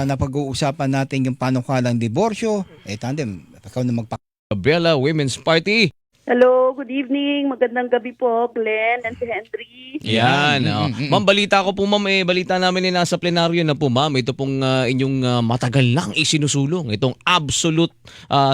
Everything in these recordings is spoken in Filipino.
napag-uusapan natin yung panukalang diborsyo. Tandem, ikaw na Gabriela Women's Party. Hello, good evening. Magandang gabi po, Glenn and si Henry. Yan. Ma'am, balita ko po ma'am, balita namin nasa plenaryo na po ma'am. Ito pong inyong matagal lang isinusulong. Itong Absolute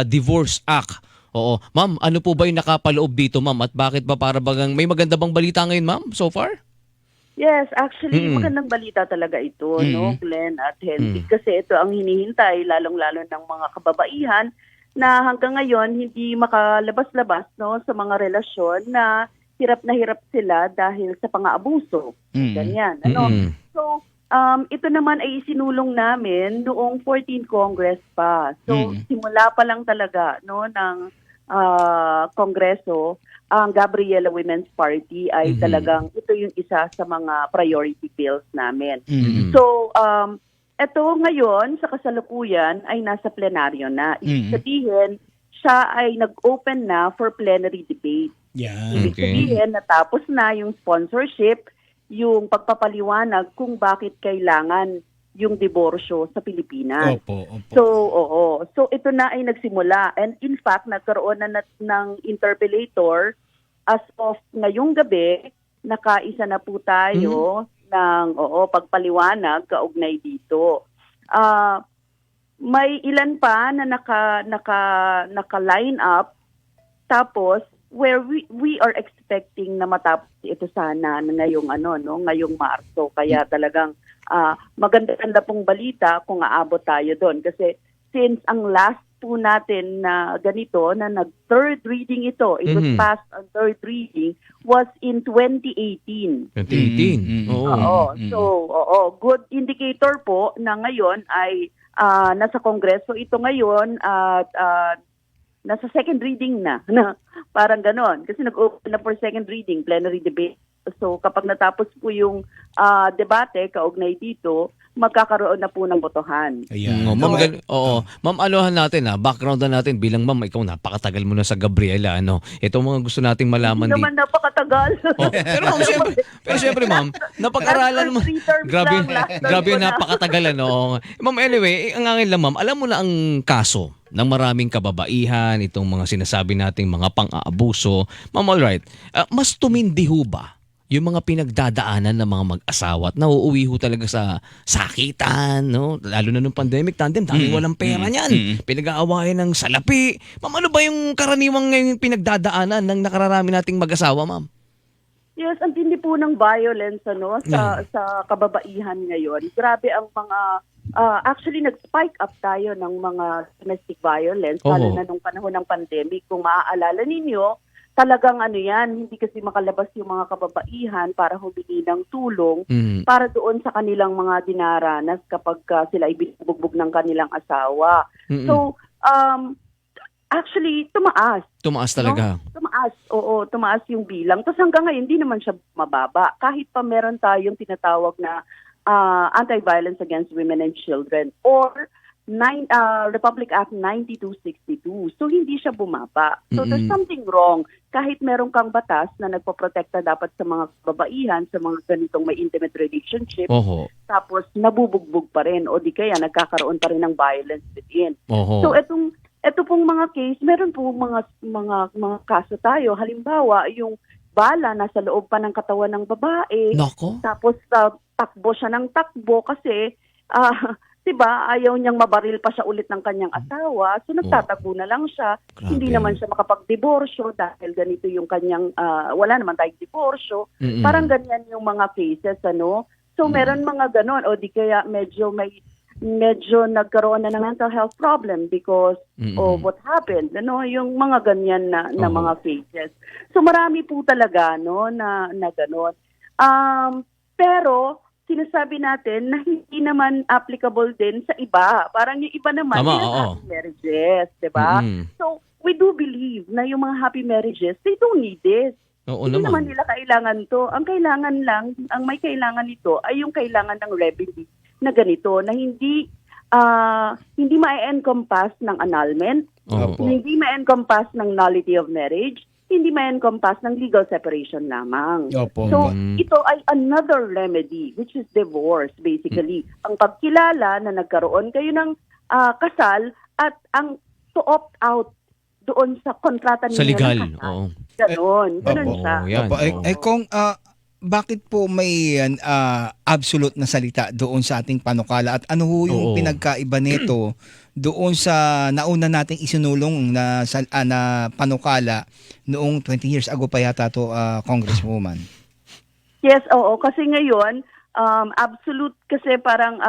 Divorce Act. Oo. Ma'am, ano po ba yung nakapaloob dito ma'am? At bakit ba para bagang may maganda bang balita ngayon ma'am so far? Yes, actually, magandang balita talaga ito, no, Glenn at Henry. Kasi ito ang hinihintay, lalong-lalo ng mga kababaihan na hanggang ngayon hindi makalabas-labas no sa mga relasyon na hirap sila dahil sa pang-aabuso. Ganyan, ano? So, ito naman ay isinulong namin noong 14th Congress pa. So, simula pa lang talaga no ng Kongreso, ang Gabriela Women's Party ay talagang ito yung isa sa mga priority bills namin. So, ito ngayon sa kasalukuyan ay nasa plenaryo na. Ibig sabihin, siya ay nag-open na for plenary debate. Ibig sabihin, natapos na yung sponsorship, yung pagpapaliwanag kung bakit kailangan yung diborsyo sa Pilipinas. Opo. So ito na ay nagsimula. And in fact, nagkaroon na ng interpellator as of ngayong gabi, nakaisa na po tayo ng pagpaliwanag kaugnay dito. May ilan pa na naka-line up, tapos where we are expecting na matapos ito sana ngayong ngayong Marso. Kaya talagang maganda-ganda pong balita kung aabot tayo doon, kasi since ang last po natin na ganito na nag-third reading ito, it was passed on third reading, was in 2018. 2018? So, good indicator po na ngayon ay nasa Kongreso ito ngayon at nasa second reading na parang ganon. Kasi nag-open na for second reading, plenary debate. So kapag natapos po yung debate kaugnay dito, magkakaroon na po ng botohan. Ma'am, anuhan natin background na natin bilang ma'am, ikaw napakatagal mo na sa Gabriela, Ito mga gusto nating malaman dito. Hindi naman napakatagal. Pero ma'am, syempre ma'am, napag-aralan mo. Grabe yung napakatagal, Ma'am, anyway, ang angin lang ma'am, alam mo na ang kaso ng maraming kababaihan, itong mga sinasabi nating mga pang-aabuso. Ma'am, alright, mas tumindi ho ba yung mga pinagdadaanan ng mga mag-asawa at nauuwi ho talaga sa sakitan, Lalo na nung pandemic, tandem, dami walang pera niyan. Pinag-aawayan ng salapi. Ma'am, ano ba yung karaniwang ngayon pinagdadaanan ng nakararami nating mag-asawa, ma'am? Yes, ang tindi po ng violence sa kababaihan ngayon. Grabe ang mga actually nag-spike up tayo ng mga domestic violence lalo na nung panahon ng pandemic. Kung maaalala ninyo, talagang hindi kasi makalabas yung mga kababaihan para humingi ng tulong para doon sa kanilang mga dinaranas kapag sila ibinubugbog ng kanilang asawa. So, actually, tumaas. Tumaas talaga? Tumaas yung bilang. Tapos hanggang ngayon, hindi naman siya mababa. Kahit pa meron tayong tinatawag na Anti-Violence Against Women and Children or Republic Act 9262. So, hindi siya bumaba. So, there's something wrong. Kahit meron kang batas na nagpoprotekta dapat sa mga kababaihan, sa mga ganitong may intimate relationship, tapos nabubugbog pa rin o di kaya nagkakaroon pa rin ng violence within. So, ito pong mga case, meron po mga kaso tayo. Halimbawa, yung bala nasa loob pa ng katawan ng babae. Nako. Tapos takbo siya ng takbo kasi diba, ayaw niyang mabaril pa siya ulit ng kanyang asawa. So nagtatago na lang siya. Grabe. Hindi naman siya makapag-diborsyo dahil ganito yung kanyang wala naman tayong diborsyo. Parang ganyan yung mga cases, So meron mga ganon o di kaya medyo nagkaroon na ng mental health problem because of what happened, yung mga ganyan na mga cases. So marami po talaga na ganon. Pero sinasabi natin na hindi naman applicable din sa iba. Parang yung iba naman, happy marriages, diba? So, we do believe na yung mga happy marriages, they don't need this. Hindi naman nila kailangan to. Ang kailangan lang, ang may kailangan nito ay yung kailangan ng remedy na ganito, na hindi ma-encompass ng annulment, hindi ma-encompass ng nullity of marriage, hindi ma-encompass ng legal separation lamang. Opo. So, ito ay another remedy, which is divorce, basically. Ang pagkilala na nagkaroon kayo ng kasal at ang to opt out doon sa kontrata ninyo Sa legal. ng kasal. Oo. Ganon Opo. siya. Yan. Opo. Oo. Kung bakit po may absolute na salita doon sa ating panukala at ano ho yung Oo. pinagkaiba nito doon sa nauna nating isinulong na panukala noong 20 years ago pa yata to, Congresswoman? Yes, oo. Kasi ngayon, absolute kasi parang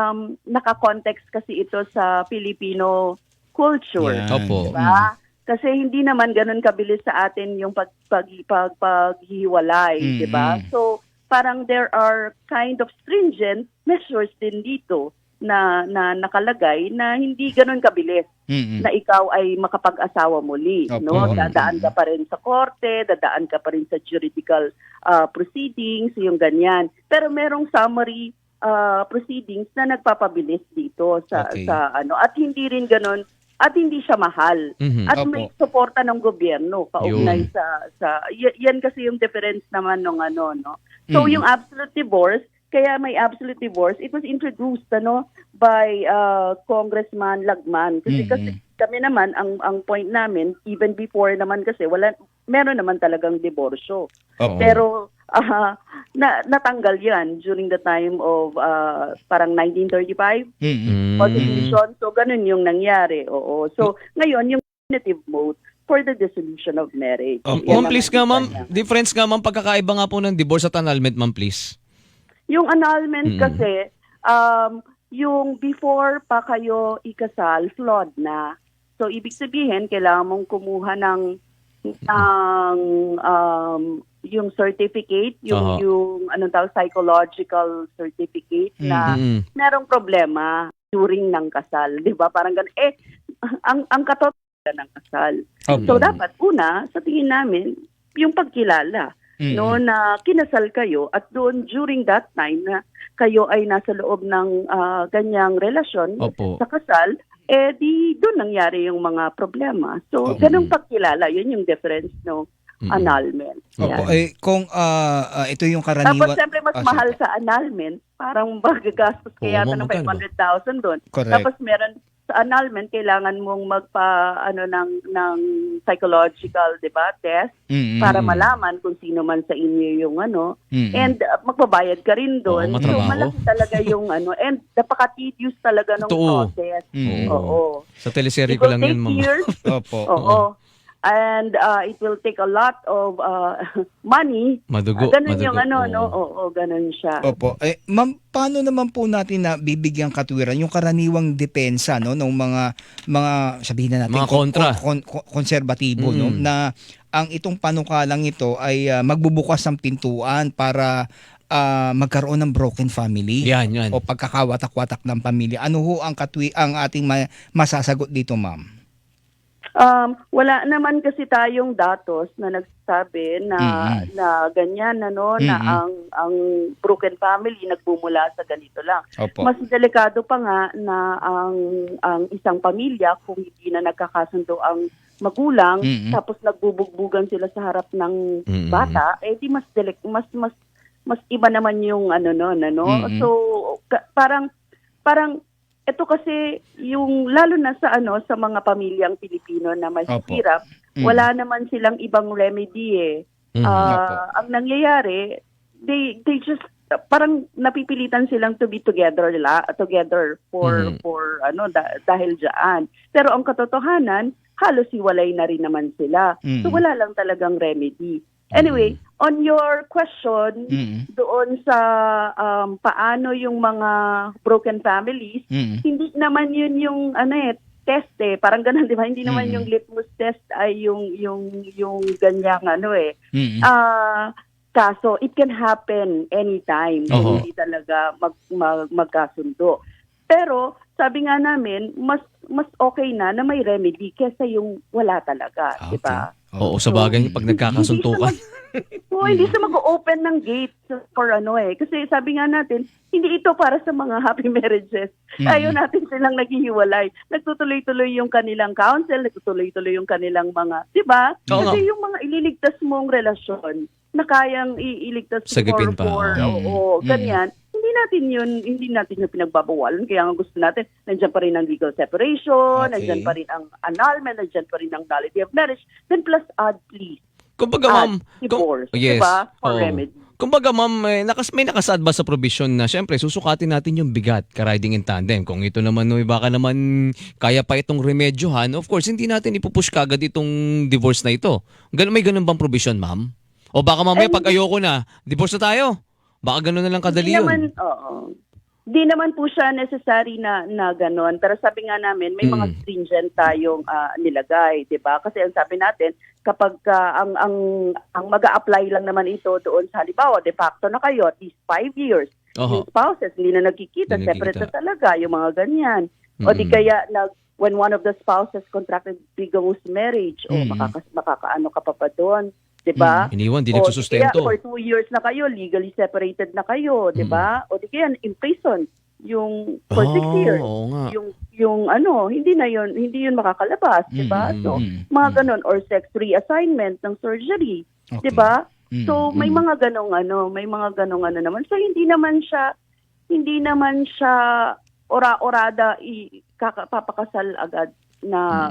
naka-context kasi ito sa Filipino culture. Yan. Opo. Diba? Kasi hindi naman ganun kabilis sa atin yung paghiwalay, di ba? So, parang there are kind of stringent measures din dito na nakalagay na hindi ganun kabilis na ikaw ay makapag-asawa muli, Opo. no? Dadaan ka pa rin sa korte, dadaan ka pa rin sa juridical proceedings, yung ganyan. Pero merong summary proceedings na nagpapabilis dito sa Okay. at hindi rin ganun. At hindi siya mahal. Mhm. At Opo. may suporta ng gobyerno kaugnay Yun. yan kasi yung difference naman ng no. So yung absolute divorce, kaya may absolute divorce, it was introduced by Congressman Lagman kasi kami naman ang point namin even before naman kasi meron naman talagang diborsyo. Opo. Pero natanggal yan during the time of parang 1935 constitution. So, ganun yung nangyari. Oo. So, ngayon, yung definitive mode for the dissolution of marriage. Opo. Ma'am, please nga ma'am, difference nga ma'am, pagkakaiba nga po ng divorce at annulment, ma'am, please. Yung annulment kasi, yung before pa kayo ikasal, flawed na. So, ibig sabihin, kailangan mong kumuha ng yung certificate, yung anong tawag, psychological certificate na merong problema during ng kasal, 'di ba? Parang ganun. Ang katotohanan ng kasal. Opo. So dapat una, sa tingin namin, yung pagkilala, no, na kinasal kayo at doon during that time na kayo ay nasa loob ng ganyang relasyon Opo. sa kasal, di doon nangyari yung mga problema. So, ganung pagkilala, yun yung difference no annulment. Opo. Yan. Kung ito yung Tapos, karaniwan... siyempre, mas mahal sa annulment. Parang magagastos kaya Oo, ng magkano? 500,000 doon. Correct. Tapos, meron sa annulment, kailangan mong ng psychological, di ba, test para malaman kung sino man sa inyo yung and magbabayad ka rin doon. Oo, So, matrabaho. malaki talaga yung and napaka-tedious talaga ng Totoo. process. Oo. Oo. Sa teleserye It ko will lang take yan, ma'am. years. Opo. Oo. And it will take a lot of money. Madugo. Ganun yung madugo. Oo, ganun siya. Opo. Ma'am, paano naman po natin na bibigyan katwiran yung karaniwang depensa ng mga sabihin na natin Mga kontra. konserbatibo no na ang itong panukalang ito ay magbubukas ng pintuan para magkaroon ng broken family Yan. o pagkakawatak-watak ng pamilya. Ano ho ang ating masasagot dito, ma'am? Wala naman kasi tayong datos na nagsasabi na ganyan na ang broken family nagbumula sa ganito lang. Opo. Mas delikado pa nga na ang isang pamilya kung hindi na nagkakasundo ang magulang tapos nagbubugbugan sila sa harap ng bata, di mas iba naman yung So parang ito kasi yung lalo na sa sa mga pamilyang Pilipino na mahihirap, wala naman silang ibang remedy ang nangyayari, they just parang napipilitan silang to be together for dahil diyan. Pero ang katotohanan, halos hiwalay na rin naman sila. So wala lang talagang remedy. Anyway, on your question doon sa paano yung mga broken families, hindi naman yun yung test parang ganun, di ba? Hindi naman yung litmus test ay yung ganyang kaso. It can happen anytime kung hindi talaga magkasundo. Pero sabi nga namin, mas okay na may remedy kaysa yung wala talaga, di ba? Oo, sa bagay, pag nagkakasuntukan. Hindi siya mag-open ng gate for Kasi sabi nga natin, hindi ito para sa mga happy marriages. Ayaw natin silang naghihiwalay. Nagtutuloy-tuloy yung kanilang counsel, nagtutuloy-tuloy yung kanilang mga, di ba? Oo Kasi nga. yung mga ililigtas mong relasyon na kayang iligtas Sagipin pa. ganyan. Hindi natin yun pinagbabawalan. Kaya nga gusto natin, nandiyan pa rin ang legal separation, Okay. nandiyan pa rin ang annulment, nandiyan pa rin ang nullity of marriage, then plus add please. Kumbaga, ma'am, Divorce, yes. diba? For Oo. remedy. Kumbaga, ma'am, may nakasaad ba sa provision na syempre susukatin natin yung bigat ka-riding in tandem. Kung ito naman, baka naman kaya pa itong remedyohan, of course, hindi natin ipupush kagad itong divorce na ito. May ganun bang provision, ma'am? O baka mamaya pag ayoko na, divorce na tayo. Baka ganun na lang kadali yun. Di naman po siya necessary na gano'n. Pero sabi nga namin, may mga stringent tayong nilagay, 'di ba? Kasi ang sabi natin, kapag ang mag-a-apply lang naman ito doon sa halimbawa, de facto na kayo at least 5 years. Yung spouses hindi na nagkikita, Hindi separate na nagkikita. talaga, yung mga ganyan. O di kaya when one of the spouses contracted bigamy marriage, makakaano ka pa doon. Diba? Iniwan, di O, nagsusustento. kaya for 2 years na kayo, legally separated na kayo, di ba? O di kaya in prison, yung for 6 years. Oo nga. Yung hindi yun makakalabas, di ba? So, mga ganon, or sex reassignment ng surgery, Okay. di ba? So, may mga ganong naman. So, hindi naman siya ora-orada papakasal agad na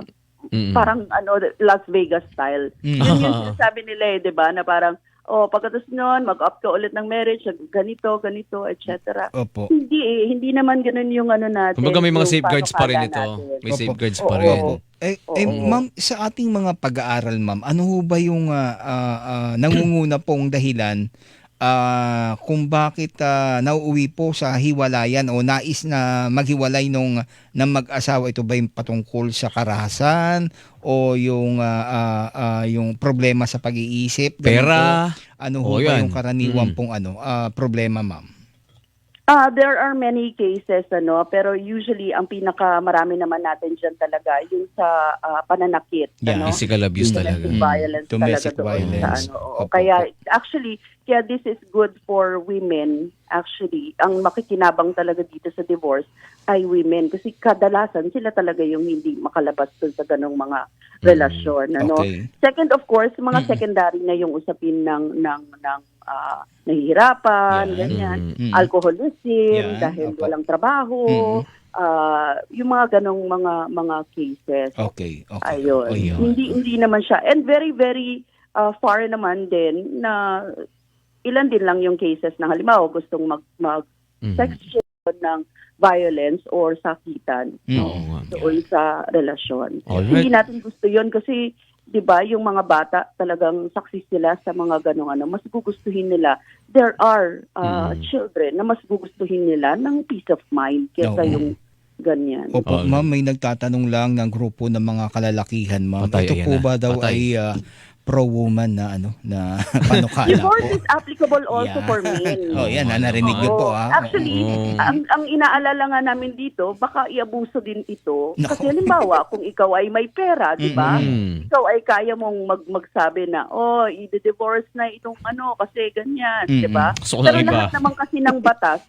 parang Las Vegas style. Yun yung sinasabi nila di ba? Na parang, pagkatapos nun, mag-opt ka ulit ng marriage, ganito, etc. Opo. Hindi naman ganun yung natin. Kumbaga may mga yung safeguards pa rin panukala ito. natin. May Opo. safeguards Oo. pa rin. Ma'am, sa ating mga pag-aaral, ma'am, ano ho ba yung nangunguna pong dahilan kung bakit nauuwi po sa hiwalayan o nais na maghiwalay ng mag-asawa? Ito ba yung patungkol sa karahasan o yung problema sa pag-iisip? Ganun Pera. po? Ano ho ba yan. yung karaniwan pong problema, ma'am? There are many cases, pero usually ang pinakamarami naman natin dyan talaga yung sa pananakit. Yeah, physical abuse talaga. Domestic violence Domestic talaga doon violence. sa Opo. Kaya this is good for women. Actually, ang makikinabang talaga dito sa divorce ay women kasi kadalasan sila talaga yung hindi makalabas dun sa ganong mga relasyon. Okay. Second, of course, mga secondary na yung usapin ng nahihirapan, Yan. ganyan, Yan. alcoholism, dahil Opo. walang trabaho, yung mga ganong mga cases. Okay. Ayun. O, yun. Hindi naman siya. And very, very far naman din na ilan din lang yung cases na halimbawa gustong mag-sex ng violence or sakitan Oo nga. doon sa relasyon. Alright. Hindi natin gusto yun kasi 'di ba yung mga bata talagang saksi sila sa mga ganong mas gugustuhin nila. There are children na mas gugustuhin nila ng peace of mind kaysa Oo. yung ganyan. Opo, Oh. ma'am, may nagtatanong lang ng grupo ng mga kalalakihan, ma'am. Patay, Ito ayan po na. ba daw Patay. ay pro-woman na na panukala Divorce po? is applicable also Yeah. for men. Oh, yan, narinig niyo po. Actually, Oo. ang inaalala nga namin dito, baka iabuso din ito. Naku. Kasi halimbawa, kung ikaw ay may pera, di ba? Ikaw ay kaya mong magsabi na, i-divorce na itong kasi ganyan, di ba? Gusto ko Pero ng iba. lahat naman kasi ng batas,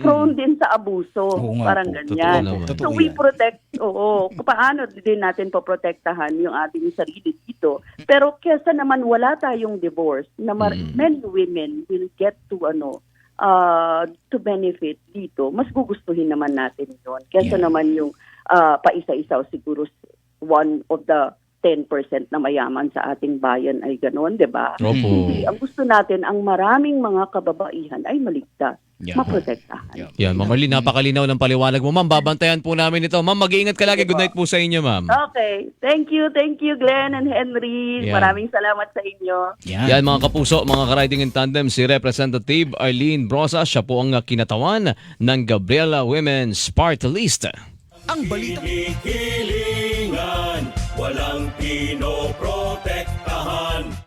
prone din sa abuso. Oo nga Parang po. ganyan. Totoo naman. So Totoo we yan. protect, paano din natin poprotektahan yung ating sarili dito. Pero kesa naman wala tayong divorce, na many women will get to benefit dito, mas gugustuhin naman natin yun. Kesa Yeah. naman yung paisa-isa siguro one of the 10% na mayaman sa ating bayan ay gano'n, di ba? Opo. Hindi. Ang gusto natin, ang maraming mga kababaihan ay maligtas, Yeah. maprotektahan. Yeah. Yan, Ma'am Marlene, napakalinaw ng paliwanag mo. Ma'am, babantayan po namin ito. Ma'am, mag-iingat ka lagi. Good night po sa inyo, ma'am. Okay. Thank you, Glenn and Henry. Yeah. Maraming salamat sa inyo. Yan mga kapuso, mga ka-riding in tandem, si Representative Arlene Brosa, siya po ang kinatawan ng Gabriela Women's Party List. Ang balita Hinihilingan, walang pinoprotektahan.